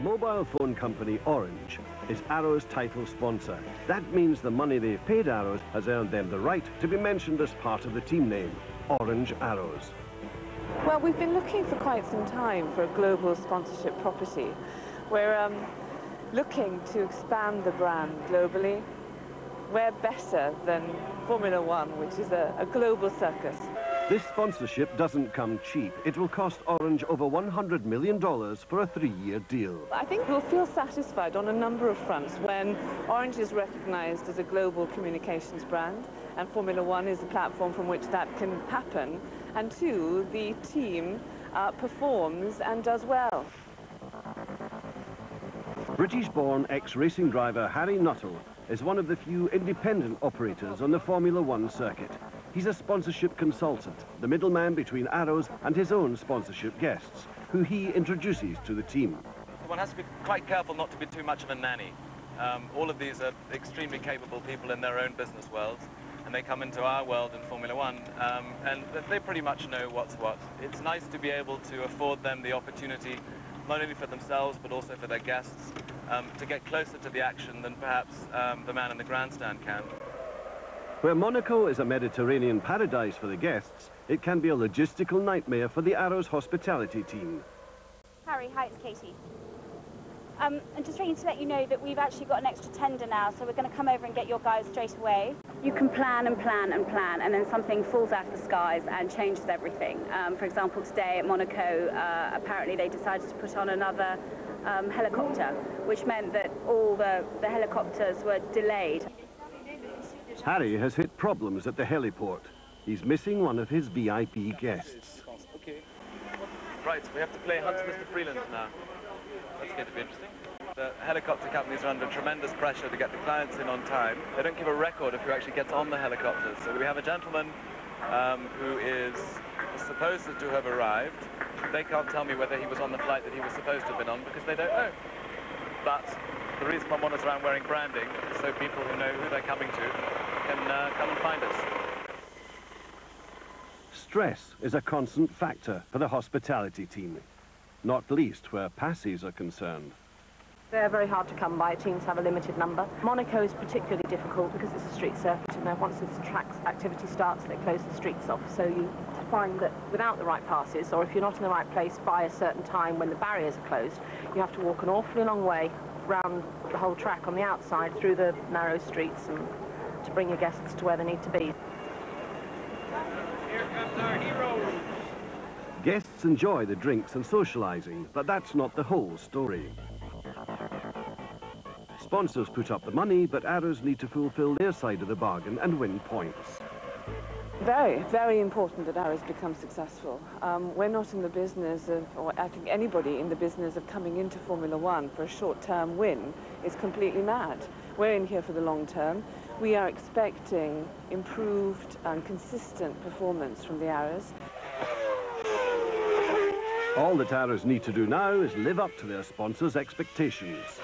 mobile phone company Orange is Arrows' title sponsor. That means the money they've paid Arrows has earned them the right to be mentioned as part of the team name, Orange Arrows. Well, we've been looking for quite some time for a global sponsorship property. We're looking to expand the brand globally. Where better than Formula One, which is a global circus. This sponsorship doesn't come cheap. It will cost Orange over $100 million for a 3-year deal. I think we'll feel satisfied on a number of fronts when Orange is recognized as a global communications brand, and Formula One is a platform from which that can happen. And two, the team performs and does well. British-born ex-racing driver Harry Nuttall is one of the few independent operators on the Formula One circuit. He's a sponsorship consultant, the middleman between Arrows and his own sponsorship guests, who he introduces to the team. One has to be quite careful not to be too much of a nanny. All of these are extremely capable people in their own business worlds, and they come into our world in Formula One, and they pretty much know what's what. It's nice to be able to afford them the opportunity, not only for themselves but also for their guests, to get closer to the action than perhaps the man in the grandstand can. Where Monaco is a Mediterranean paradise for the guests, it can be a logistical nightmare for the Arrows hospitality team. Harry, hi, it's Katie. I'm just ringing to let you know that we've actually got an extra tender now, so we're going to come over and get your guys straight away. You can plan and plan and plan, and then something falls out of the skies and changes everything. For example, today at Monaco, apparently they decided to put on another helicopter, which meant that all the helicopters were delayed. Harry has hit problems at the heliport. He's missing one of his VIP guests. Okay. Right, we have to play Hunt Mr. Freeland now. That's going to be interesting. The helicopter companies are under tremendous pressure to get the clients in on time. They don't give a record of who actually gets on the helicopters. So we have a gentleman who is supposed to have arrived. They can't tell me whether he was on the flight that he was supposed to have been on because they don't know. But the reason I'm on is around wearing branding, so people who know who they're coming to can come and find us. Stress is a constant factor for the hospitality team, not least where passes are concerned. They're very hard to come by. Teams have a limited number. Monaco is particularly difficult because it's a street circuit, and once this track activity starts, they close the streets off. So you find that without the right passes, or if you're not in the right place by a certain time when the barriers are closed, you have to walk an awfully long way round the whole track on the outside through the narrow streets and to bring your guests to where they need to be. Here comes our hero. Guests enjoy the drinks and socialising, but that's not the whole story. Sponsors put up the money, but Arrows need to fulfil their side of the bargain and win points. Very, very important that Arrows become successful. We're not in the business of, or I think anybody in the business of coming into Formula One for a short-term win is completely mad. We're in here for the long term. We are expecting improved and consistent performance from the Arrows. All that Arrows need to do now is live up to their sponsors' expectations.